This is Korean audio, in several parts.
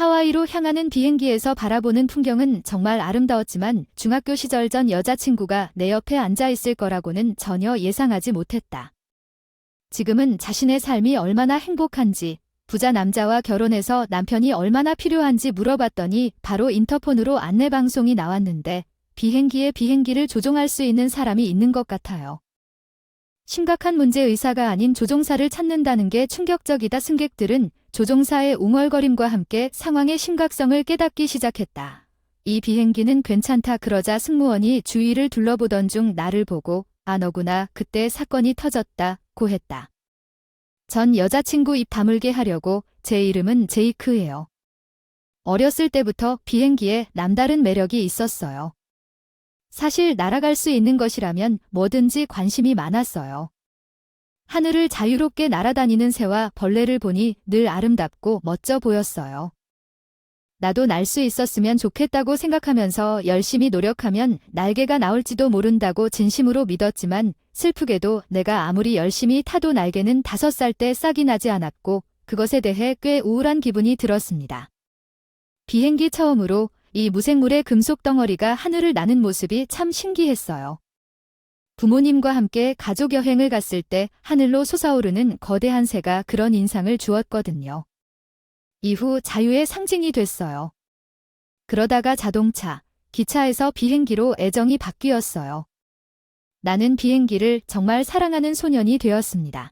하와이로 향하는 비행기에서 바라보는 풍경은 정말 아름다웠지만 중학교 시절 전 여자친구가 내 옆에 앉아 있을 거라고는 전혀 예상하지 못했다. 지금은 자신의 삶이 얼마나 행복한지, 부자 남자와 결혼해서 남편이 얼마나 필요한지 물어봤더니 바로 인터폰으로 안내방송이 나왔는데 비행기에 비행기를 조종할 수 있는 사람이 있는 것 같아요. 심각한 문제 의사가 아닌 조종사를 찾는다는 게 충격적이다. 승객들은 조종사의 웅얼거림과 함께 상황의 심각성을 깨닫기 시작했다. 이 비행기는 괜찮다. 그러자 승무원이 주위를 둘러보던 중 나를 보고 아 너구나 그때 사건이 터졌다고 했다. 전 여자친구 입 다물게 하려고 제 이름은 제이크예요. 어렸을 때부터 비행기에 남다른 매력이 있었어요. 사실 날아갈 수 있는 것이라면 뭐든지 관심이 많았어요. 하늘을 자유롭게 날아다니는 새와 벌레를 보니 늘 아름답고 멋져 보였어요. 나도 날 수 있었으면 좋겠다고 생각하면서 열심히 노력하면 날개가 나올지도 모른다고 진심으로 믿었지만 슬프게도 내가 아무리 열심히 타도 날개는 5살 때 싹이 나지 않았고 그것에 대해 꽤 우울한 기분이 들었습니다. 비행기 처음으로 이 무생물의 금속 덩어리가 하늘을 나는 모습이 참 신기했어요. 부모님과 함께 가족 여행을 갔을 때 하늘로 솟아오르는 거대한 새가 그런 인상을 주었거든요. 이후 자유의 상징이 됐어요. 그러다가 자동차, 기차에서 비행기로 애정이 바뀌었어요. 나는 비행기를 정말 사랑하는 소년이 되었습니다.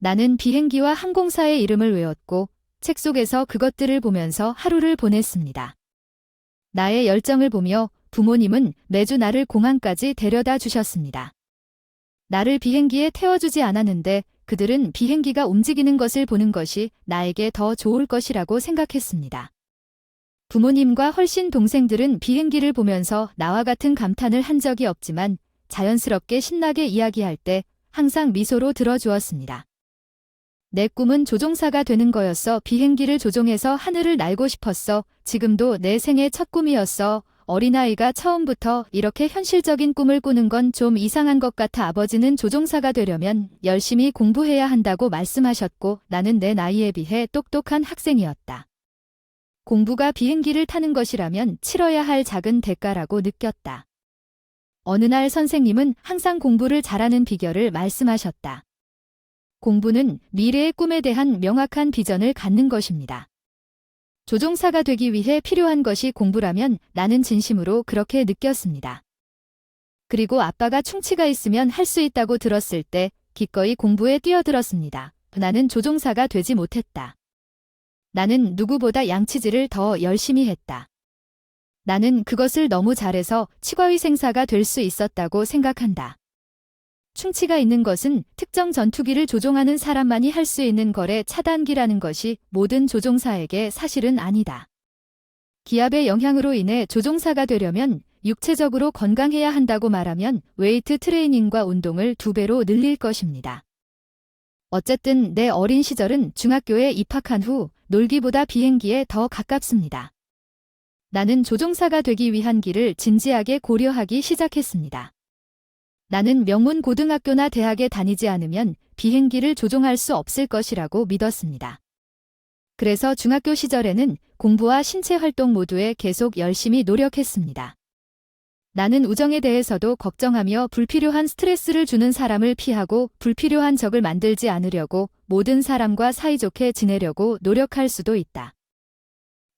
나는 비행기와 항공사의 이름을 외웠고 책 속에서 그것들을 보면서 하루를 보냈습니다. 나의 열정을 보며 부모님은 매주 나를 공항까지 데려다 주셨습니다. 나를 비행기에 태워주지 않았는데 그들은 비행기가 움직이는 것을 보는 것이 나에게 더 좋을 것이라고 생각했습니다. 부모님과 훨씬 동생들은 비행기를 보면서 나와 같은 감탄을 한 적이 없지만 자연스럽게 신나게 이야기할 때 항상 미소로 들어주었습니다. 내 꿈은 조종사가 되는 거였어. 비행기를 조종해서 하늘을 날고 싶었어. 지금도 내 생애 첫 꿈이었어. 어린아이가 처음부터 이렇게 현실적인 꿈을 꾸는 건 좀 이상한 것 같아. 아버지는 조종사가 되려면 열심히 공부해야 한다고 말씀하셨고 나는 내 나이에 비해 똑똑한 학생이었다. 공부가 비행기를 타는 것이라면 치러야 할 작은 대가라고 느꼈다. 어느 날 선생님은 항상 공부를 잘하는 비결을 말씀하셨다. 공부는 미래의 꿈에 대한 명확한 비전을 갖는 것입니다. 조종사가 되기 위해 필요한 것이 공부라면 나는 진심으로 그렇게 느꼈습니다. 그리고 아빠가 충치가 있으면 할 수 있다고 들었을 때 기꺼이 공부에 뛰어들었습니다. 나는 조종사가 되지 못했다. 나는 누구보다 양치질을 더 열심히 했다. 나는 그것을 너무 잘해서 치과의생사가 될 수 있었다고 생각한다. 충치가 있는 것은 특정 전투기를 조종하는 사람만이 할 수 있는 거래 차단기라는 것이 모든 조종사에게 사실은 아니다. 기압의 영향으로 인해 조종사가 되려면 육체적으로 건강해야 한다고 말하면 웨이트 트레이닝과 운동을 2배로 늘릴 것입니다. 어쨌든 내 어린 시절은 중학교에 입학한 후 놀기보다 비행기에 더 가깝습니다. 나는 조종사가 되기 위한 길을 진지하게 고려하기 시작했습니다. 나는 명문 고등학교나 대학에 다니지 않으면 비행기를 조종할 수 없을 것이라고 믿었습니다. 그래서 중학교 시절에는 공부와 신체 활동 모두에 계속 열심히 노력했습니다. 나는 우정에 대해서도 걱정하며 불필요한 스트레스를 주는 사람을 피하고 불필요한 적을 만들지 않으려고 모든 사람과 사이좋게 지내려고 노력할 수도 있다.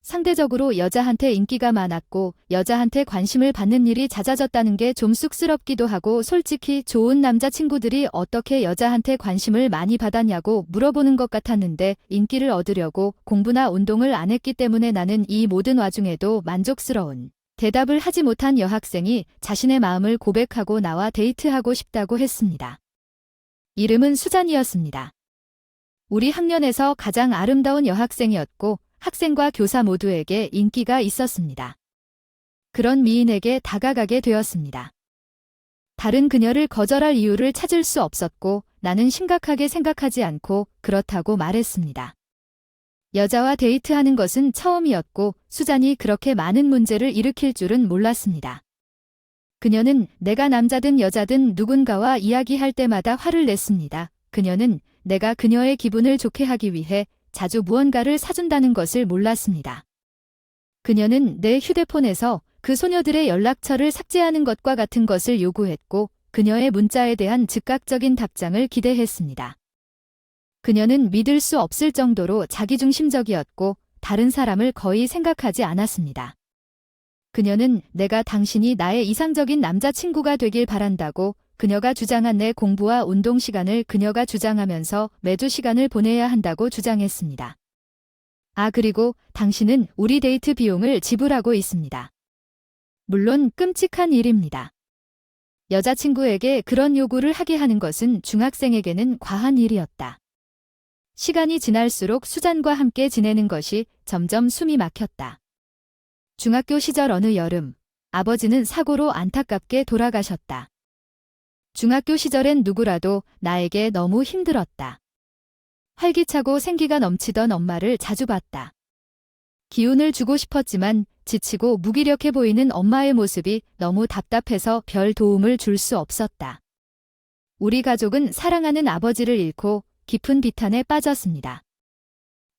상대적으로 여자한테 인기가 많았고 여자한테 관심을 받는 일이 잦아졌다는 게 좀 쑥스럽기도 하고 솔직히 좋은 남자친구들이 어떻게 여자한테 관심을 많이 받았냐고 물어보는 것 같았는데 인기를 얻으려고 공부나 운동을 안 했기 때문에 나는 이 모든 와중에도 만족스러운 대답을 하지 못한 여학생이 자신의 마음을 고백하고 나와 데이트하고 싶다고 했습니다. 이름은 수잔이었습니다. 우리 학년에서 가장 아름다운 여학생이었고 학생과 교사 모두에게 인기가 있었습니다. 그런 미인에게 다가가게 되었습니다. 다른 그녀를 거절할 이유를 찾을 수 없었고 나는 심각하게 생각하지 않고 그렇다고 말했습니다. 여자와 데이트하는 것은 처음이었고 수잔이 그렇게 많은 문제를 일으킬 줄은 몰랐습니다. 그녀는 내가 남자든 여자든 누군가와 이야기할 때마다 화를 냈습니다. 그녀는 내가 그녀의 기분을 좋게 하기 위해 자주 무언가를 사준다는 것을 몰랐습니다. 그녀는 내 휴대폰에서 그 소녀들의 연락처를 삭제하는 것과 같은 것을 요구했고 그녀의 문자에 대한 즉각적인 답장을 기대했습니다. 그녀는 믿을 수 없을 정도로 자기중심적이었고 다른 사람을 거의 생각하지 않았습니다. 그녀는 내가 당신이 나의 이상적인 남자친구가 되길 바란다고 그녀가 주장한 내 공부와 운동 시간을 그녀가 주장하면서 매주 시간을 보내야 한다고 주장했습니다. 그리고 당신은 우리 데이트 비용을 지불하고 있습니다. 물론 끔찍한 일입니다. 여자친구에게 그런 요구를 하게 하는 것은 중학생에게는 과한 일이었다. 시간이 지날수록 수잔과 함께 지내는 것이 점점 숨이 막혔다. 중학교 시절 어느 여름, 아버지는 사고로 안타깝게 돌아가셨다. 중학교 시절엔 누구라도 나에게 너무 힘들었다. 활기차고 생기가 넘치던 엄마를 자주 봤다. 기운을 주고 싶었지만 지치고 무기력해 보이는 엄마의 모습이 너무 답답해서 별 도움을 줄 수 없었다. 우리 가족은 사랑하는 아버지를 잃고 깊은 비탄에 빠졌습니다.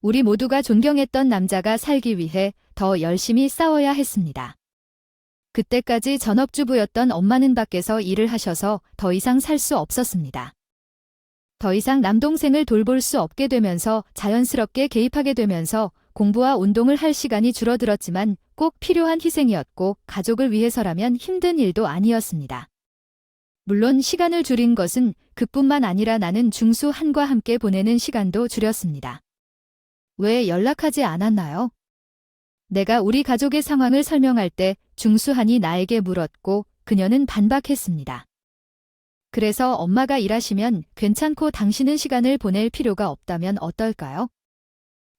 우리 모두가 존경했던 남자가 살기 위해 더 열심히 싸워야 했습니다. 그때까지 전업주부였던 엄마는 밖에서 일을 하셔서 더 이상 살 수 없었습니다. 더 이상 남동생을 돌볼 수 없게 되면서 자연스럽게 개입하게 되면서 공부와 운동을 할 시간이 줄어들었지만 꼭 필요한 희생이었고 가족을 위해서라면 힘든 일도 아니었습니다. 물론 시간을 줄인 것은 그뿐만 아니라 나는 중수한과 함께 보내는 시간도 줄였습니다. 왜 연락하지 않았나요? 내가 우리 가족의 상황을 설명할 때 중수한이 나에게 물었고 그녀는 반박했습니다. 그래서 엄마가 일하시면 괜찮고 당신은 시간을 보낼 필요가 없다면 어떨까요?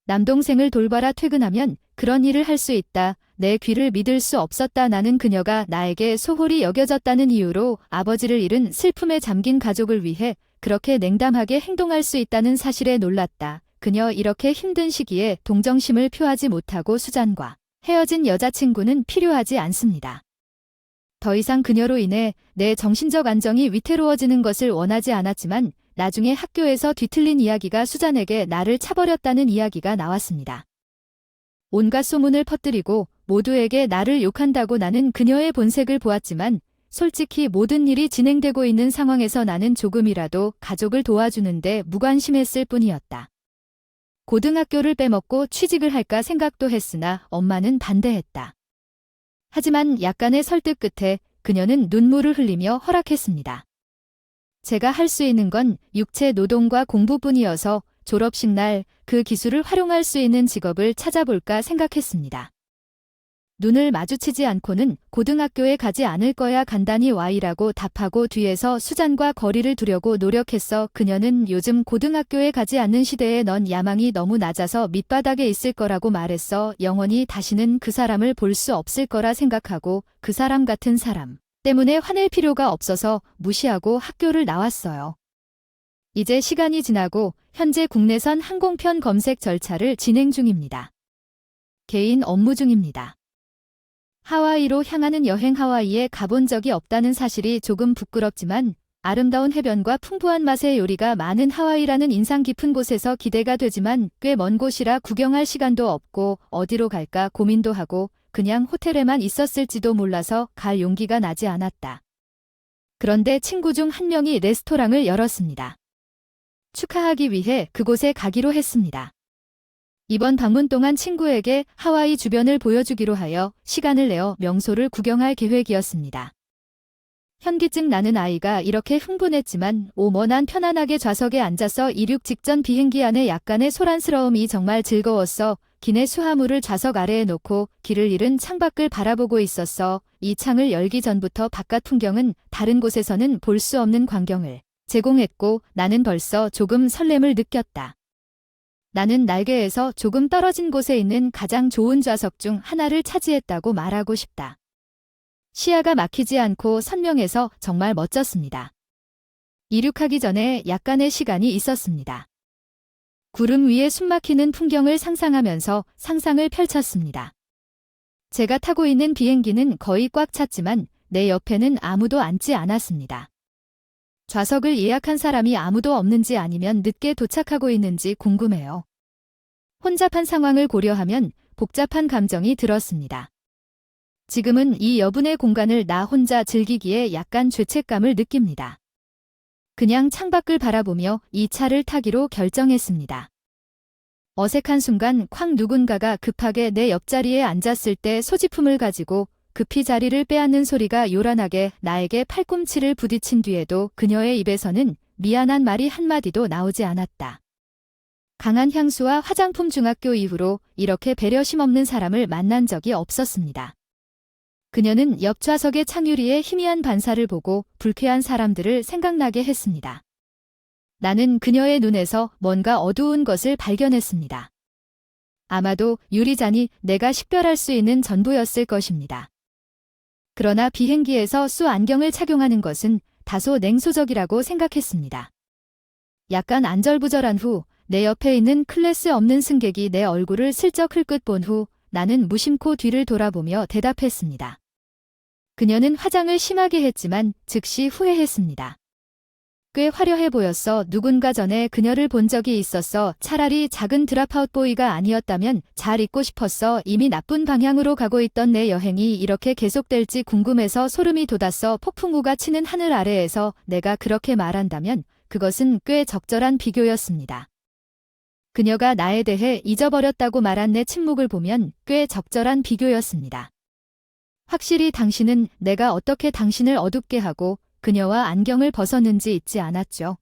남동생을 돌봐라 퇴근하면 그런 일을 할 수 있다. 내 귀를 믿을 수 없었다. 나는 그녀가 나에게 소홀히 여겨졌다는 이유로 아버지를 잃은 슬픔에 잠긴 가족을 위해 그렇게 냉담하게 행동할 수 있다는 사실에 놀랐다. 그녀 이렇게 힘든 시기에 동정심을 표하지 못하고 수잔과 헤어진 여자친구는 필요하지 않습니다. 더 이상 그녀로 인해 내 정신적 안정이 위태로워지는 것을 원하지 않았지만 나중에 학교에서 뒤틀린 이야기가 수잔에게 나를 차버렸다는 이야기가 나왔습니다. 온갖 소문을 퍼뜨리고 모두에게 나를 욕한다고 나는 그녀의 본색을 보았지만 솔직히 모든 일이 진행되고 있는 상황에서 나는 조금이라도 가족을 도와주는데 무관심했을 뿐이었다. 고등학교를 빼먹고 취직을 할까 생각도 했으나 엄마는 반대했다. 하지만 약간의 설득 끝에 그녀는 눈물을 흘리며 허락했습니다. 제가 할 수 있는 건 육체 노동과 공부뿐이어서 졸업식 날 그 기술을 활용할 수 있는 직업을 찾아볼까 생각했습니다. 눈을 마주치지 않고는 고등학교에 가지 않을 거야. 간단히 Y라고 답하고 뒤에서 수잔과 거리를 두려고 노력했어. 그녀는 요즘 고등학교에 가지 않는 시대에 넌 야망이 너무 낮아서 밑바닥에 있을 거라고 말했어. 영원히 다시는 그 사람을 볼 수 없을 거라 생각하고 그 사람 같은 사람 때문에 화낼 필요가 없어서 무시하고 학교를 나왔어요. 이제 시간이 지나고 현재 국내선 항공편 검색 절차를 진행 중입니다. 개인 업무 중입니다. 하와이로 향하는 여행. 하와이에 가본 적이 없다는 사실이 조금 부끄럽지만 아름다운 해변과 풍부한 맛의 요리가 많은 하와이라는 인상 깊은 곳에서 기대가 되지만 꽤 먼 곳이라 구경할 시간도 없고 어디로 갈까 고민도 하고 그냥 호텔에만 있었을지도 몰라서 갈 용기가 나지 않았다. 그런데 친구 중 한 명이 레스토랑을 열었습니다. 축하하기 위해 그곳에 가기로 했습니다. 이번 방문 동안 친구에게 하와이 주변을 보여주기로 하여 시간을 내어 명소를 구경할 계획이었습니다. 현기증 나는 아이가 이렇게 흥분했지만 난 편안하게 좌석에 앉아서 이륙 직전 비행기 안에 약간의 소란스러움이 정말 즐거웠어. 기내 수화물을 좌석 아래에 놓고 길을 잃은 창밖을 바라보고 있었어. 이 창을 열기 전부터 바깥 풍경은 다른 곳에서는 볼 수 없는 광경을 제공했고 나는 벌써 조금 설렘을 느꼈다. 나는 날개에서 조금 떨어진 곳에 있는 가장 좋은 좌석 중 하나를 차지했다고 말하고 싶다. 시야가 막히지 않고 선명해서 정말 멋졌습니다. 이륙하기 전에 약간의 시간이 있었습니다. 구름 위에 숨막히는 풍경을 상상하면서 상상을 펼쳤습니다. 제가 타고 있는 비행기는 거의 꽉 찼지만 내 옆에는 아무도 앉지 않았습니다. 좌석을 예약한 사람이 아무도 없는지 아니면 늦게 도착하고 있는지 궁금해요. 혼잡한 상황을 고려하면 복잡한 감정이 들었습니다. 지금은 이 여분의 공간을 나 혼자 즐기기에 약간 죄책감을 느낍니다. 그냥 창밖을 바라보며 이 차를 타기로 결정했습니다. 어색한 순간 쾅 누군가가 급하게 내 옆자리에 앉았을 때 소지품을 가지고 급히 자리를 빼앗는 소리가 요란하게 나에게 팔꿈치를 부딪힌 뒤에도 그녀의 입에서는 미안한 말이 한마디도 나오지 않았다. 강한 향수와 화장품. 중학교 이후로 이렇게 배려심 없는 사람을 만난 적이 없었습니다. 그녀는 옆 좌석의 창유리에 희미한 반사를 보고 불쾌한 사람들을 생각나게 했습니다. 나는 그녀의 눈에서 뭔가 어두운 것을 발견했습니다. 아마도 유리잔이 내가 식별할 수 있는 전부였을 것입니다. 그러나 비행기에서 수 안경을 착용하는 것은 다소 냉소적이라고 생각했습니다. 약간 안절부절한 후 내 옆에 있는 클래스 없는 승객이 내 얼굴을 슬쩍 흘끗 본 후 나는 무심코 뒤를 돌아보며 대답했습니다. 그녀는 화장을 심하게 했지만 즉시 후회했습니다. 꽤 화려해 보였어. 누군가 전에 그녀를 본 적이 있었어. 차라리 작은 드랍아웃 보이가 아니었다면 잘 있고 싶었어. 이미 나쁜 방향으로 가고 있던 내 여행이 이렇게 계속될지 궁금해서 소름이 돋았어. 폭풍우가 치는 하늘 아래에서 내가 그렇게 말한다면 그것은 꽤 적절한 비교였습니다. 그녀가 나에 대해 잊어버렸다고 말한 내 침묵을 보면 꽤 적절한 비교였습니다. 확실히 당신은 내가 어떻게 당신을 어둡게 하고 그녀와 안경을 벗었는지 잊지 않았죠.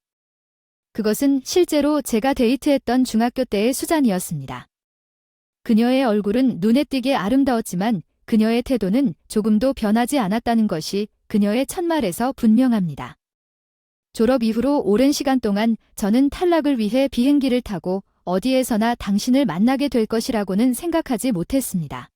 그것은 실제로 제가 데이트했던 중학교 때의 수잔이었습니다. 그녀의 얼굴은 눈에 띄게 아름다웠지만 그녀의 태도는 조금도 변하지 않았다는 것이 그녀의 첫말에서 분명합니다. 졸업 이후로 오랜 시간 동안 저는 탈락을 위해 비행기를 타고 어디에서나 당신을 만나게 될 것이라고는 생각하지 못했습니다.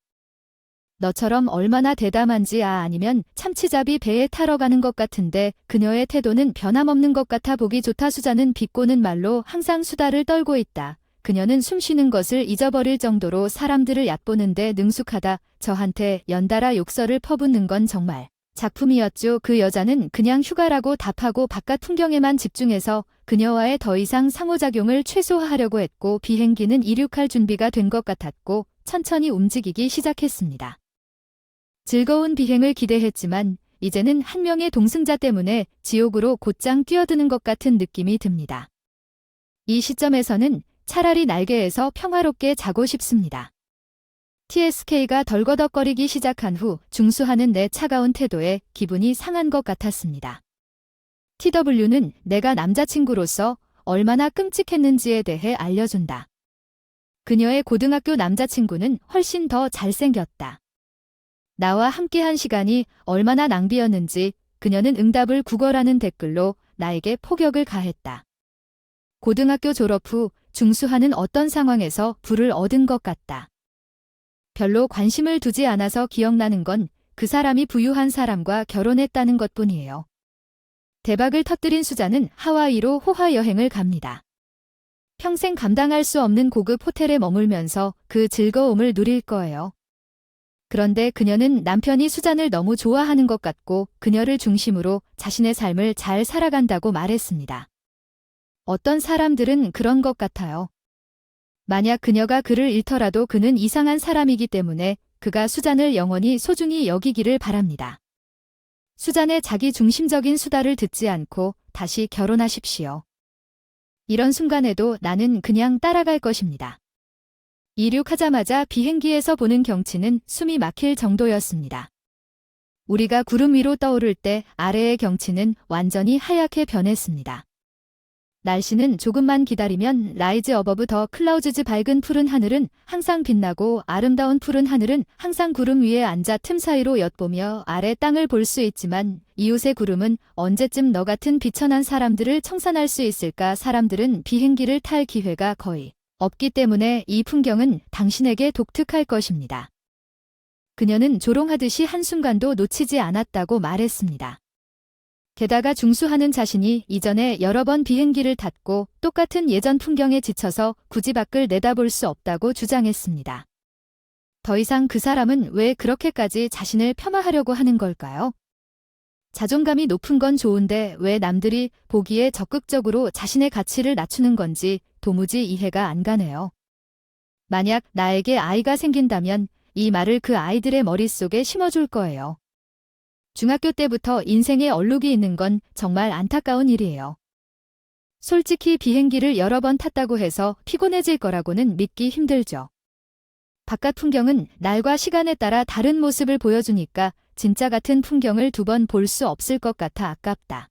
너처럼 얼마나 대담한지 아니면 참치잡이 배에 타러 가는 것 같은데 그녀의 태도는 변함없는 것 같아 보기 좋다. 수잔은 비꼬는 말로 항상 수다를 떨고 있다. 그녀는 숨쉬는 것을 잊어버릴 정도로 사람들을 얕보는데 능숙하다. 저한테 연달아 욕설을 퍼붓는 건 정말 작품이었죠. 그 여자는 그냥 휴가라고 답하고 바깥 풍경에만 집중해서 그녀와의 더 이상 상호작용을 최소화하려고 했고 비행기는 이륙할 준비가 된 것 같았고 천천히 움직이기 시작했습니다. 즐거운 비행을 기대했지만 이제는 한 명의 동승자 때문에 지옥으로 곧장 뛰어드는 것 같은 느낌이 듭니다. 이 시점에서는 차라리 날개에서 평화롭게 자고 싶습니다. TSK가 덜거덕거리기 시작한 후 중수하는 내 차가운 태도에 기분이 상한 것 같았습니다. TW는 내가 남자친구로서 얼마나 끔찍했는지에 대해 알려준다. 그녀의 고등학교 남자친구는 훨씬 더 잘생겼다. 나와 함께한 시간이 얼마나 낭비였는지 그녀는 응답을 구걸하는 댓글로 나에게 폭격을 가했다. 고등학교 졸업 후 중수하는 어떤 상황에서 부를 얻은 것 같다. 별로 관심을 두지 않아서 기억나는 건 그 사람이 부유한 사람과 결혼했다는 것뿐이에요. 대박을 터뜨린 수잔은 하와이로 호화 여행을 갑니다. 평생 감당할 수 없는 고급 호텔에 머물면서 그 즐거움을 누릴 거예요. 그런데 그녀는 남편이 수잔을 너무 좋아하는 것 같고 그녀를 중심으로 자신의 삶을 잘 살아간다고 말했습니다. 어떤 사람들은 그런 것 같아요. 만약 그녀가 그를 잃더라도 그는 이상한 사람이기 때문에 그가 수잔을 영원히 소중히 여기기를 바랍니다. 수잔의 자기 중심적인 수다를 듣지 않고 다시 결혼하십시오. 이런 순간에도 나는 그냥 따라갈 것입니다. 이륙하자마자 비행기에서 보는 경치는 숨이 막힐 정도였습니다. 우리가 구름 위로 떠오를 때 아래의 경치는 완전히 하얗게 변했습니다. 날씨는 조금만 기다리면 라이즈 어버브 더 클라우즈즈. 밝은 푸른 하늘은 항상 빛나고 아름다운 푸른 하늘은 항상 구름 위에 앉아 틈 사이로 엿보며 아래 땅을 볼 수 있지만 이웃의 구름은 언제쯤 너 같은 비천한 사람들을 청산할 수 있을까? 사람들은 비행기를 탈 기회가 거의 없기 때문에 이 풍경은 당신에게 독특할 것입니다. 그녀는 조롱하듯이 한순간도 놓치지 않았다고 말했습니다. 게다가 중수하는 자신이 이전에 여러 번 비행기를 탔고 똑같은 예전 풍경에 지쳐서 굳이 밖을 내다볼 수 없다고 주장했습니다. 더 이상 그 사람은 왜 그렇게까지 자신을 폄하하려고 하는 걸까요? 자존감이 높은 건 좋은데 왜 남들이 보기에 적극적으로 자신의 가치를 낮추는 건지 도무지 이해가 안 가네요. 만약 나에게 아이가 생긴다면 이 말을 그 아이들의 머릿속에 심어줄 거예요. 중학교 때부터 인생에 얼룩이 있는 건 정말 안타까운 일이에요. 솔직히 비행기를 여러 번 탔다고 해서 피곤해질 거라고는 믿기 힘들죠. 바깥 풍경은 날과 시간에 따라 다른 모습을 보여주니까 진짜 같은 풍경을 두 번 볼 수 없을 것 같아 아깝다.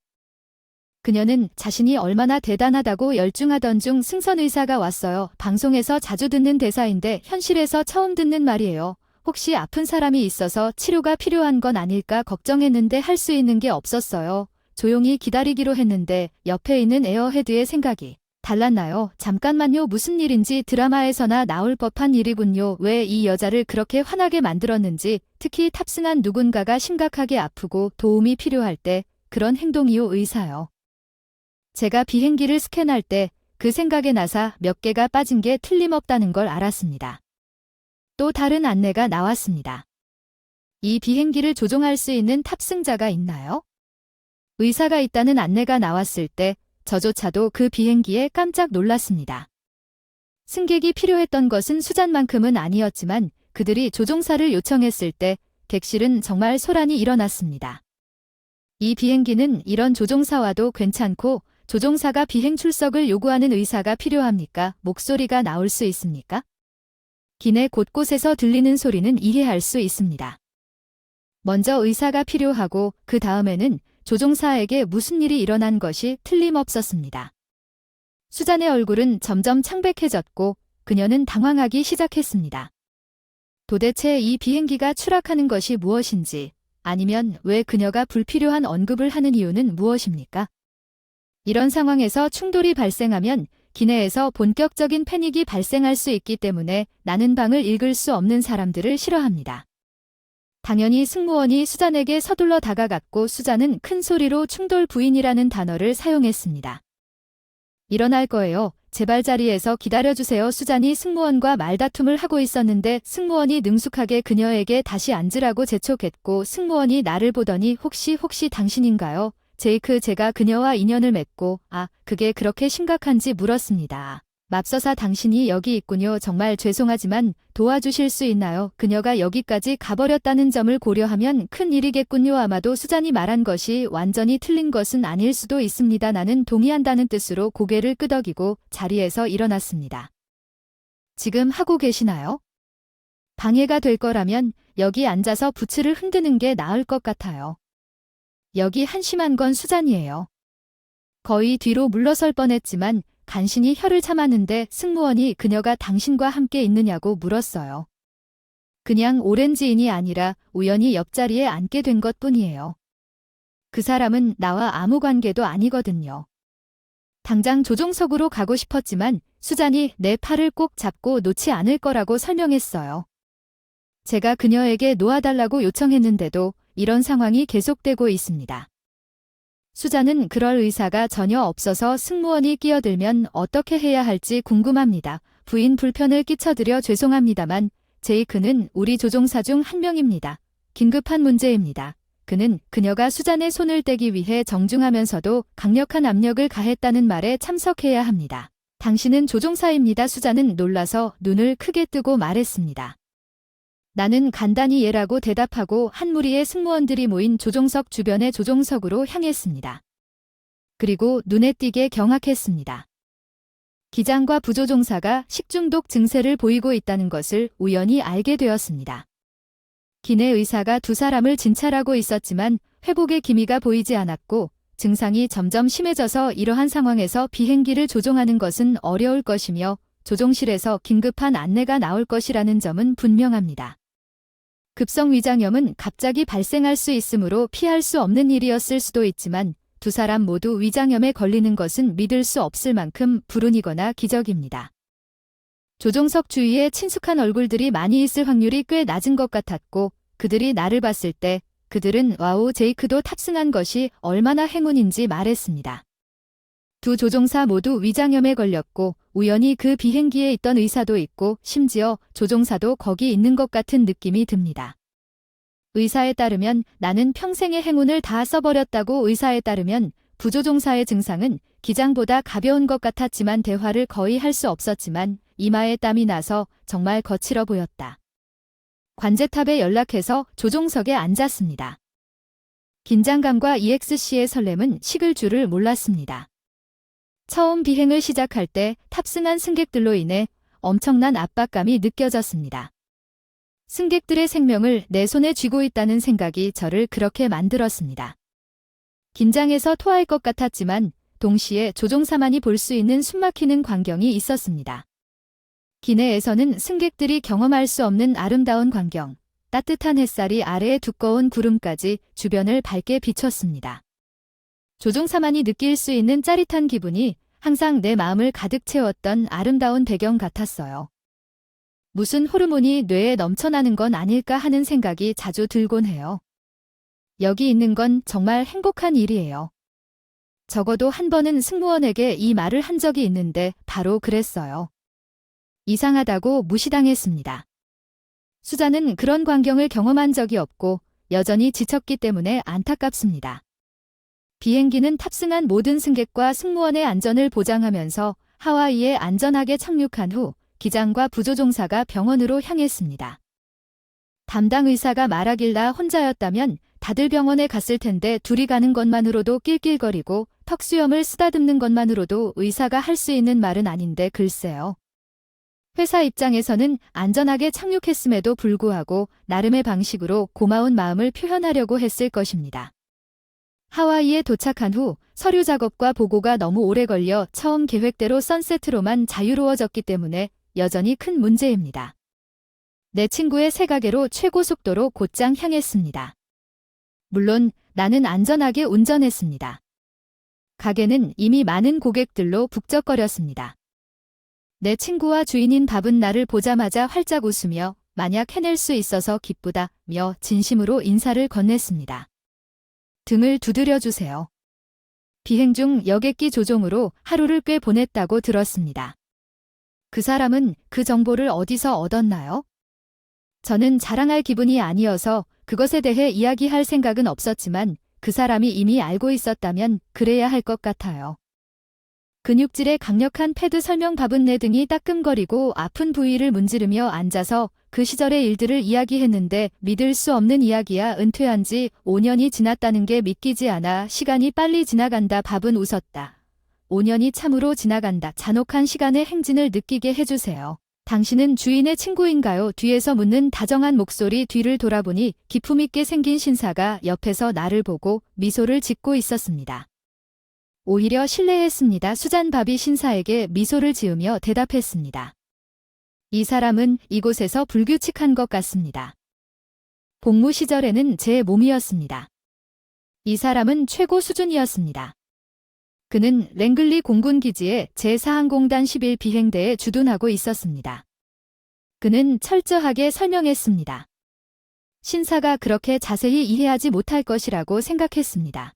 그녀는 자신이 얼마나 대단하다고 열중하던 중 승선 의사가 왔어요. 방송에서 자주 듣는 대사인데 현실에서 처음 듣는 말이에요. 혹시 아픈 사람이 있어서 치료가 필요한 건 아닐까 걱정했는데 할 수 있는 게 없었어요. 조용히 기다리기로 했는데 옆에 있는 에어헤드의 생각이 달랐나요? 잠깐만요. 무슨 일인지 드라마에서나 나올 법한 일이군요. 왜 이 여자를 그렇게 화나게 만들었는지, 특히 탑승한 누군가가 심각하게 아프고 도움이 필요할 때 그런 행동이요. 의사요. 제가 비행기를 스캔할 때 그 생각에 나사 몇 개가 빠진 게 틀림없다는 걸 알았습니다. 또 다른 안내가 나왔습니다. 이 비행기를 조종할 수 있는 탑승자가 있나요? 의사가 있다는 안내가 나왔을 때 저조차도 그 비행기에 깜짝 놀랐습니다. 승객이 필요했던 것은 수잔만큼은 아니었지만 그들이 조종사를 요청했을 때 객실은 정말 소란이 일어났습니다. 이 비행기는 이런 조종사와도 괜찮고 조종사가 비행 출석을 요구하는 의사가 필요합니까? 목소리가 나올 수 있습니까? 기내 곳곳에서 들리는 소리는 이해할 수 있습니다. 먼저 의사가 필요하고 그 다음에는 조종사에게 무슨 일이 일어난 것이 틀림없었습니다. 수잔의 얼굴은 점점 창백해졌고 그녀는 당황하기 시작했습니다. 도대체 이 비행기가 추락하는 것이 무엇인지, 아니면 왜 그녀가 불필요한 언급을 하는 이유는 무엇입니까? 이런 상황에서 충돌이 발생하면 기내에서 본격적인 패닉이 발생할 수 있기 때문에 나는 방을 읽을 수 없는 사람들을 싫어합니다. 당연히 승무원이 수잔에게 서둘러 다가갔고 수잔은 큰 소리로 충돌 부인이라는 단어를 사용했습니다. 일어날 거예요. 제발 자리에서 기다려주세요. 수잔이 승무원과 말다툼을 하고 있었는데 승무원이 능숙하게 그녀에게 다시 앉으라고 재촉했고 승무원이 나를 보더니 혹시 당신인가요? 제이크, 제가 그녀와 인연을 맺고 그게 그렇게 심각한지 물었습니다. 맙소사, 당신이 여기 있군요. 정말 죄송하지만 도와주실 수 있나요? 그녀가 여기까지 가버렸다는 점을 고려하면 큰 일이겠군요. 아마도 수잔이 말한 것이 완전히 틀린 것은 아닐 수도 있습니다. 나는 동의한다는 뜻으로 고개를 끄덕이고 자리에서 일어났습니다. 지금 하고 계시나요? 방해가 될 거라면 여기 앉아서 부츠를 흔드는 게 나을 것 같아요. 여기 한심한 건 수잔이에요. 거의 뒤로 물러설 뻔했지만 간신히 혀를 참았는데 승무원이 그녀가 당신과 함께 있느냐고 물었어요. 그냥 오렌지인이 아니라 우연히 옆자리에 앉게 된 것뿐이에요. 그 사람은 나와 아무 관계도 아니거든요. 당장 조종석으로 가고 싶었지만 수잔이 내 팔을 꼭 잡고 놓지 않을 거라고 설명했어요. 제가 그녀에게 놓아달라고 요청했는데도 이런 상황이 계속되고 있습니다. 수잔은 그럴 의사가 전혀 없어서 승무원이 끼어들면 어떻게 해야 할지 궁금합니다. 부인, 불편을 끼쳐드려 죄송합니다만 제이크는 우리 조종사 중 한 명입니다. 긴급한 문제입니다. 그는 그녀가 수잔의 손을 떼기 위해 정중하면서도 강력한 압력을 가했다는 말에 참석해야 합니다. 당신은 조종사입니다. 수잔은 놀라서 눈을 크게 뜨고 말했습니다. 나는 간단히 예라고 대답하고 한 무리의 승무원들이 모인 조종석 주변의 조종석으로 향했습니다. 그리고 눈에 띄게 경악했습니다. 기장과 부조종사가 식중독 증세를 보이고 있다는 것을 우연히 알게 되었습니다. 기내 의사가 두 사람을 진찰하고 있었지만 회복의 기미가 보이지 않았고 증상이 점점 심해져서 이러한 상황에서 비행기를 조종하는 것은 어려울 것이며 조종실에서 긴급한 안내가 나올 것이라는 점은 분명합니다. 급성 위장염은 갑자기 발생할 수 있으므로 피할 수 없는 일이었을 수도 있지만 두 사람 모두 위장염에 걸리는 것은 믿을 수 없을 만큼 불운이거나 기적입니다. 조종석 주위에 친숙한 얼굴들이 많이 있을 확률이 꽤 낮은 것 같았고 그들이 나를 봤을 때 그들은 와우, 제이크도 탑승한 것이 얼마나 행운인지 말했습니다. 두 조종사 모두 위장염에 걸렸고 우연히 그 비행기에 있던 의사도 있고 심지어 조종사도 거기 있는 것 같은 느낌이 듭니다. 의사에 따르면 나는 평생의 행운을 다 써버렸다고 의사에 따르면 부조종사의 증상은 기장보다 가벼운 것 같았지만 대화를 거의 할 수 없었지만 이마에 땀이 나서 정말 거칠어 보였다. 관제탑에 연락해서 조종석에 앉았습니다. 긴장감과 EXC의 설렘은 식을 줄을 몰랐습니다. 처음 비행을 시작할 때 탑승한 승객들로 인해 엄청난 압박감이 느껴졌습니다. 승객들의 생명을 내 손에 쥐고 있다는 생각이 저를 그렇게 만들었습니다. 긴장해서 토할 것 같았지만 동시에 조종사만이 볼 수 있는 숨막히는 광경이 있었습니다. 기내에서는 승객들이 경험할 수 없는 아름다운 광경, 따뜻한 햇살이 아래에 두꺼운 구름까지 주변을 밝게 비췄습니다. 조종사만이 느낄 수 있는 짜릿한 기분이 항상 내 마음을 가득 채웠던 아름다운 배경 같았어요. 무슨 호르몬이 뇌에 넘쳐나는 건 아닐까 하는 생각이 자주 들곤 해요. 여기 있는 건 정말 행복한 일이에요. 적어도 한 번은 승무원에게 이 말을 한 적이 있는데 바로 그랬어요. 이상하다고 무시당했습니다. 수자는 그런 광경을 경험한 적이 없고 여전히 지쳤기 때문에 안타깝습니다. 비행기는 탑승한 모든 승객과 승무원의 안전을 보장하면서 하와이에 안전하게 착륙한 후 기장과 부조종사가 병원으로 향했습니다. 담당 의사가 말하길 나 혼자였다면 다들 병원에 갔을 텐데 둘이 가는 것만으로도 낄낄거리고 턱수염을 쓰다듬는 것만으로도 의사가 할 수 있는 말은 아닌데 글쎄요. 회사 입장에서는 안전하게 착륙했음에도 불구하고 나름의 방식으로 고마운 마음을 표현하려고 했을 것입니다. 하와이에 도착한 후 서류 작업과 보고가 너무 오래 걸려 처음 계획대로 선셋으로만 자유로워졌기 때문에 여전히 큰 문제입니다. 내 친구의 새가게로 최고 속도로 곧장 향했습니다. 물론 나는 안전하게 운전했습니다. 가게는 이미 많은 고객들로 북적거렸습니다. 내 친구와 주인인 밥은 나를 보자마자 활짝 웃으며 만약 해낼 수 있어서 기쁘다며 진심으로 인사를 건넸습니다. 등을 두드려주세요. 비행 중 여객기 조종으로 하루를 꽤 보냈다고 들었습니다. 그 사람은 그 정보를 어디서 얻었나요? 저는 자랑할 기분이 아니어서 그것에 대해 이야기할 생각은 없었지만 그 사람이 이미 알고 있었다면 그래야 할 것 같아요. 근육질의 강력한 패드 설명 밥은 내 등이 따끔거리고 아픈 부위를 문지르며 앉아서 그 시절의 일들을 이야기했는데 믿을 수 없는 이야기야. 은퇴한 지 5년이 지났다는 게 믿기지 않아. 시간이 빨리 지나간다. 밥은 웃었다. 5년이 참으로 지나간다. 잔혹한 시간의 행진을 느끼게 해주세요. 당신은 주인의 친구인가요? 뒤에서 묻는 다정한 목소리. 뒤를 돌아보니 기품있게 생긴 신사가 옆에서 나를 보고 미소를 짓고 있었습니다. 오히려 신뢰했습니다. 수잔밥이 신사에게 미소를 지으며 대답했습니다. 이 사람은 이곳에서 불규칙한 것 같습니다. 복무 시절에는 제 몸이었습니다. 이 사람은 최고 수준이었습니다. 그는 랭글리 공군기지의 제4항공단 11 비행대에 주둔하고 있었습니다. 그는 철저하게 설명했습니다. 신사가 그렇게 자세히 이해하지 못할 것이라고 생각했습니다.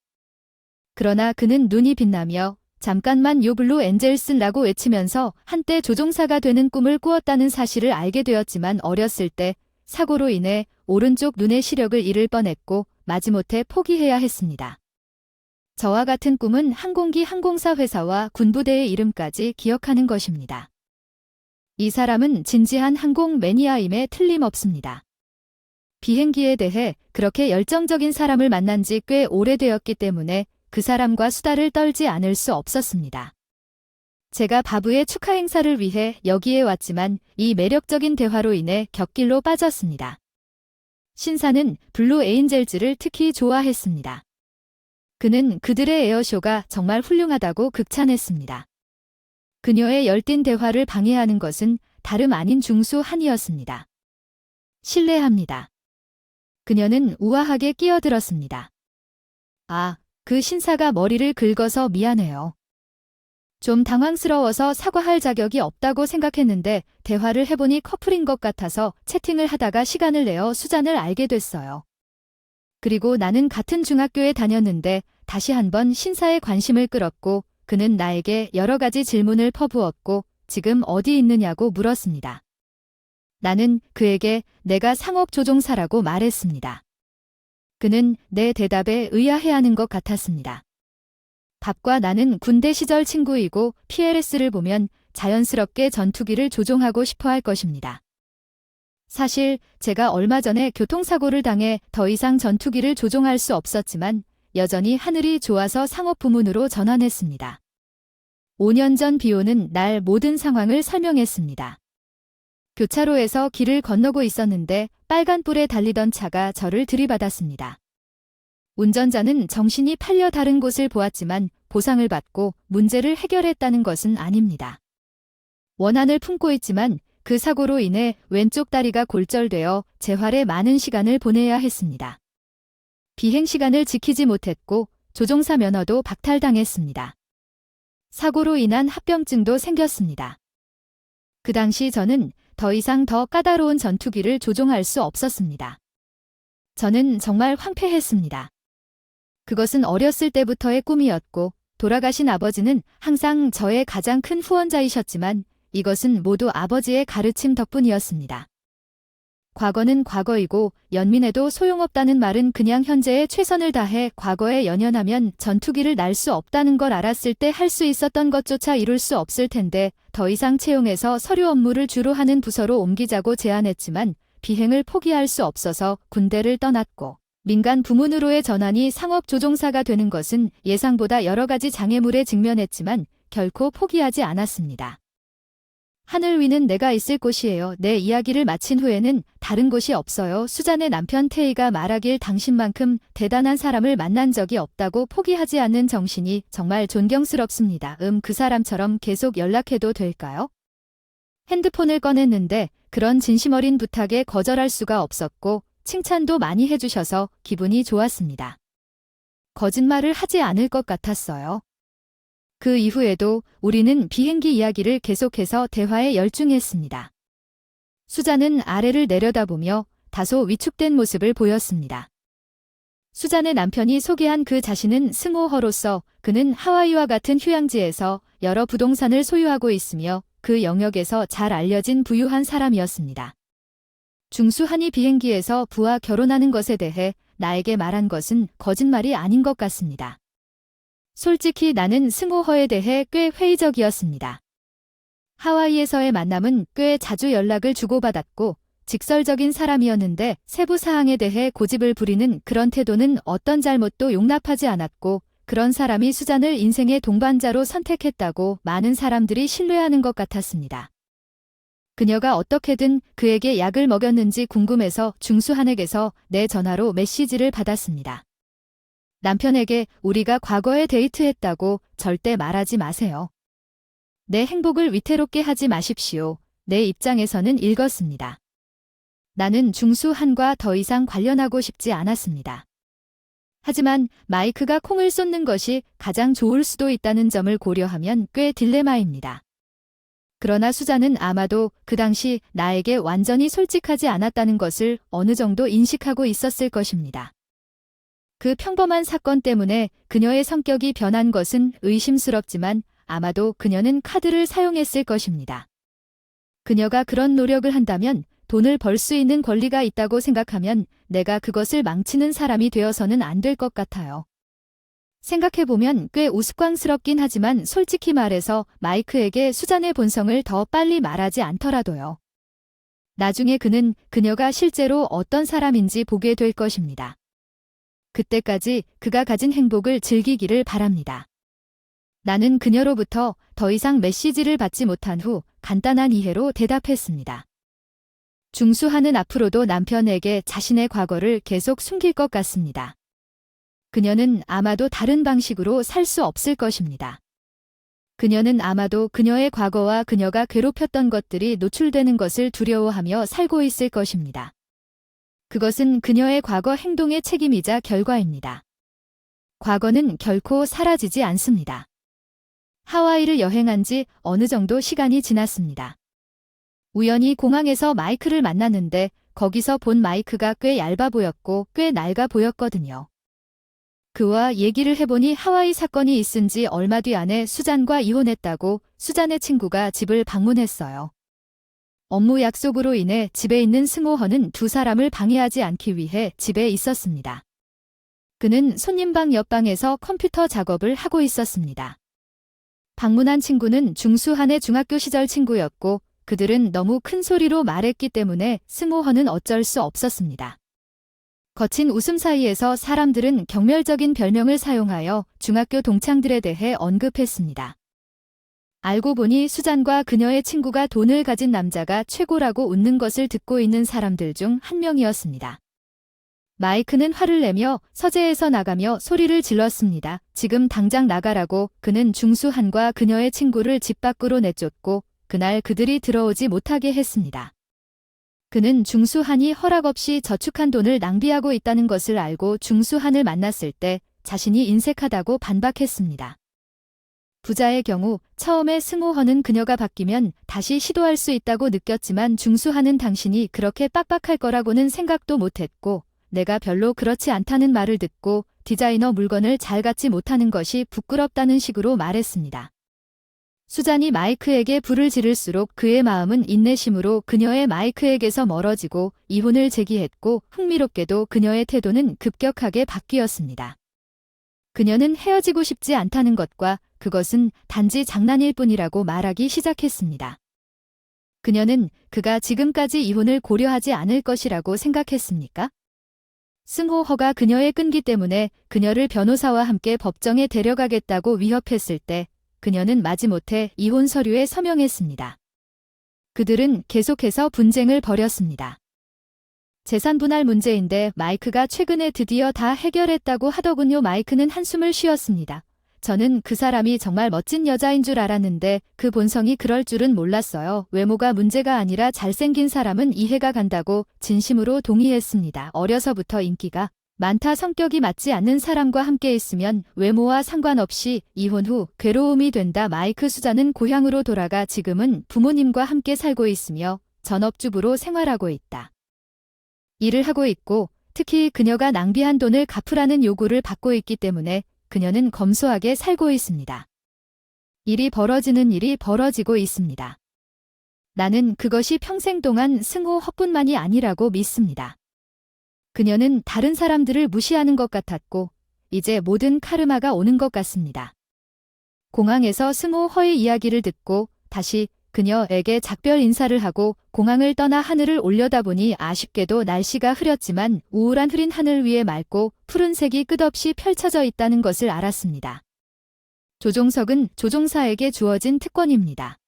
그러나 그는 눈이 빛나며 잠깐만 요 블루 엔젤스라고 외치면서 한때 조종사가 되는 꿈을 꾸었다는 사실을 알게 되었지만 어렸을 때 사고로 인해 오른쪽 눈의 시력을 잃을 뻔했고 마지못해 포기해야 했습니다. 저와 같은 꿈은 항공기 항공사 회사와 군부대의 이름까지 기억하는 것입니다. 이 사람은 진지한 항공 매니아임에 틀림없습니다. 비행기에 대해 그렇게 열정적인 사람을 만난 지 꽤 오래되었기 때문에 그 사람과 수다를 떨지 않을 수 없었습니다. 제가 바브의 축하 행사를 위해 여기에 왔지만 이 매력적인 대화로 인해 곁길로 빠졌습니다. 신사는 블루 에인젤즈를 특히 좋아했습니다. 그는 그들의 에어쇼가 정말 훌륭하다고 극찬했습니다. 그녀의 열띤 대화를 방해하는 것은 다름 아닌 중수 한이었습니다. 실례합니다. 그녀는 우아하게 끼어들었습니다. 아, 그 신사가 머리를 긁어서 미안해요. 좀 당황스러워서 사과할 자격이 없다고 생각했는데 대화를 해보니 커플인 것 같아서 채팅을 하다가 시간을 내어 수잔을 알게 됐어요. 그리고 나는 같은 중학교에 다녔는데 다시 한번 신사의 관심을 끌었고 그는 나에게 여러 가지 질문을 퍼부었고 지금 어디 있느냐고 물었습니다. 나는 그에게 내가 상업조종사라고 말했습니다. 그는 내 대답에 의아해하는 것 같았습니다. 밥과 나는 군대 시절 친구이고 PLS를 보면 자연스럽게 전투기를 조종하고 싶어 할 것입니다. 사실 제가 얼마 전에 교통사고를 당해 더 이상 전투기를 조종할 수 없었지만 여전히 하늘이 좋아서 상업 부문으로 전환했습니다. 5년 전 비 오는 날 모든 상황을 설명했습니다. 교차로에서 길을 건너고 있었는데 빨간불에 달리던 차가 저를 들이받았습니다. 운전자는 정신이 팔려 다른 곳을 보았지만 보상을 받고 문제를 해결했다는 것은 아닙니다. 원한을 품고 있지만 그 사고로 인해 왼쪽 다리가 골절되어 재활에 많은 시간을 보내야 했습니다. 비행 시간을 지키지 못했고 조종사 면허도 박탈당했습니다. 사고로 인한 합병증도 생겼습니다. 그 당시 저는 더 이상 더 까다로운 전투기를 조종할 수 없었습니다. 저는 정말 황폐했습니다. 그것은 어렸을 때부터의 꿈이었고 돌아가신 아버지는 항상 저의 가장 큰 후원자이셨지만 이것은 모두 아버지의 가르침 덕분이었습니다. 과거는 과거이고 연민해도 소용없다는 말은 그냥 현재에 최선을 다해 과거에 연연하면 전투기를 날 수 없다는 걸 알았을 때 할 수 있었던 것조차 이룰 수 없을 텐데 더 이상 채용해서 서류 업무를 주로 하는 부서로 옮기자고 제안했지만 비행을 포기할 수 없어서 군대를 떠났고 민간 부문으로의 전환이 상업 조종사가 되는 것은 예상보다 여러 가지 장애물에 직면했지만 결코 포기하지 않았습니다. 하늘 위는 내가 있을 곳이에요. 내 이야기를 마친 후에는 다른 곳이 없어요. 수잔의 남편 태희가 말하길 당신만큼 대단한 사람을 만난 적이 없다고 포기하지 않는 정신이 정말 존경스럽습니다. 그 사람처럼 계속 연락해도 될까요? 핸드폰을 꺼냈는데 그런 진심 어린 부탁에 거절할 수가 없었고 칭찬도 많이 해주셔서 기분이 좋았습니다. 거짓말을 하지 않을 것 같았어요. 그 이후에도 우리는 비행기 이야기를 계속해서 대화에 열중했습니다. 수잔은 아래를 내려다보며 다소 위축된 모습을 보였습니다. 수잔의 남편이 소개한 그 자신은 승호허로서 그는 하와이와 같은 휴양지에서 여러 부동산을 소유하고 있으며 그 영역에서 잘 알려진 부유한 사람이었습니다. 중수한이 비행기에서 부와 결혼하는 것에 대해 나에게 말한 것은 거짓말이 아닌 것 같습니다. 솔직히 나는 승호허에 대해 꽤 회의적이었습니다. 하와이에서의 만남은 꽤 자주 연락을 주고받았고 직설적인 사람이었는데 세부 사항에 대해 고집을 부리는 그런 태도는 어떤 잘못도 용납하지 않았고 그런 사람이 수잔을 인생의 동반자로 선택했다고 많은 사람들이 신뢰하는 것 같았습니다. 그녀가 어떻게든 그에게 약을 먹였는지 궁금해서 중수한에게서 내 전화로 메시지를 받았습니다. 남편에게 우리가 과거에 데이트했다고 절대 말하지 마세요. 내 행복을 위태롭게 하지 마십시오. 내 입장에서는 읽었습니다. 나는 중수한과 더 이상 관련하고 싶지 않았습니다. 하지만 마이크가 콩을 쏟는 것이 가장 좋을 수도 있다는 점을 고려하면 꽤 딜레마입니다. 그러나 수잔은 아마도 그 당시 나에게 완전히 솔직하지 않았다는 것을 어느 정도 인식하고 있었을 것입니다. 그 평범한 사건 때문에 그녀의 성격이 변한 것은 의심스럽지만 아마도 그녀는 카드를 사용했을 것입니다. 그녀가 그런 노력을 한다면 돈을 벌 수 있는 권리가 있다고 생각하면 내가 그것을 망치는 사람이 되어서는 안 될 것 같아요. 생각해보면 꽤 우스꽝스럽긴 하지만 솔직히 말해서 마이크에게 수잔의 본성을 더 빨리 말하지 않더라도요. 나중에 그는 그녀가 실제로 어떤 사람인지 보게 될 것입니다. 그때까지 그가 가진 행복을 즐기기를 바랍니다. 나는 그녀로부터 더 이상 메시지를 받지 못한 후 간단한 이해로 대답했습니다. 중수한은 앞으로도 남편에게 자신의 과거를 계속 숨길 것 같습니다. 그녀는 아마도 다른 방식으로 살 수 없을 것입니다. 그녀는 아마도 그녀의 과거와 그녀가 괴롭혔던 것들이 노출되는 것을 두려워하며 살고 있을 것입니다. 그것은 그녀의 과거 행동의 책임이자 결과입니다. 과거는 결코 사라지지 않습니다. 하와이를 여행한 지 어느 정도 시간이 지났습니다. 우연히 공항에서 마이크를 만났는데 거기서 본 마이크가 꽤 얇아 보였고 꽤 낡아 보였거든요. 그와 얘기를 해보니 하와이 사건이 있은 지 얼마 뒤 안에 수잔과 이혼했다고 수잔의 친구가 집을 방문했어요. 업무 약속으로 인해 집에 있는 승호허는 두 사람을 방해하지 않기 위해 집에 있었습니다. 그는 손님방 옆방에서 컴퓨터 작업을 하고 있었습니다. 방문한 친구는 중수한의 중학교 시절 친구였고 그들은 너무 큰 소리로 말했기 때문에 승호헌은 어쩔 수 없었습니다. 거친 웃음 사이에서 사람들은 경멸적인 별명을 사용하여 중학교 동창들에 대해 언급했습니다. 알고 보니 수잔과 그녀의 친구가 돈을 가진 남자가 최고라고 웃는 것을 듣고 있는 사람들 중 한 명이었습니다. 마이크는 화를 내며 서재에서 나가며 소리를 질렀습니다. 지금 당장 나가라고. 그는 중수한과 그녀의 친구를 집 밖으로 내쫓고 그날 그들이 들어오지 못하게 했습니다. 그는 중수한이 허락 없이 저축한 돈을 낭비하고 있다는 것을 알고 중수한을 만났을 때 자신이 인색하다고 반박했습니다. 부자의 경우 처음에 승호헌은 그녀가 바뀌면 다시 시도할 수 있다고 느꼈지만 중수한은 당신이 그렇게 빡빡할 거라고는 생각도 못했고 내가 별로 그렇지 않다는 말을 듣고 디자이너 물건을 잘 갖지 못하는 것이 부끄럽다는 식으로 말했습니다. 수잔이 마이크에게 불을 지를수록 그의 마음은 인내심으로 그녀의 마이크에게서 멀어지고 이혼을 제기했고 흥미롭게도 그녀의 태도는 급격하게 바뀌었습니다. 그녀는 헤어지고 싶지 않다는 것과 그것은 단지 장난일 뿐이라고 말하기 시작했습니다. 그녀는 그가 지금까지 이혼을 고려하지 않을 것이라고 생각했습니까? 승호허가 그녀의 끈기 때문에 그녀를 변호사와 함께 법정에 데려가겠다고 위협했을 때 그녀는 마지못해 이혼 서류에 서명했습니다. 그들은 계속해서 분쟁을 벌였습니다. 재산 분할 문제인데 마이크가 최근에 드디어 다 해결했다고 하더군요. 마이크는 한숨을 쉬었습니다. 저는 그 사람이 정말 멋진 여자인 줄 알았는데 그 본성이 그럴 줄은 몰랐어요. 외모가 문제가 아니라 잘생긴 사람은 이해가 간다고 진심으로 동의했습니다. 어려서부터 인기가 많다 성격이 맞지 않는 사람과 함께 있으면 외모와 상관없이 이혼 후 괴로움이 된다. 마이크 수잔은 고향으로 돌아가 지금은 부모님과 함께 살고 있으며 전업주부로 생활하고 있다. 일을 하고 있고 특히 그녀가 낭비한 돈을 갚으라는 요구를 받고 있기 때문에 그녀는 검소하게 살고 있습니다. 일이 벌어지고 있습니다. 나는 그것이 평생 동안 승호허뿐만이 아니라고 믿습니다. 그녀는 다른 사람들을 무시하는 것 같았고 이제 모든 카르마가 오는 것 같습니다. 공항에서 승호허의 이야기를 듣고 다시 그녀에게 작별 인사를 하고 공항을 떠나 하늘을 올려다보니 아쉽게도 날씨가 흐렸지만 우울한 흐린 하늘 위에 맑고 푸른색이 끝없이 펼쳐져 있다는 것을 알았습니다. 조종석은 조종사에게 주어진 특권입니다.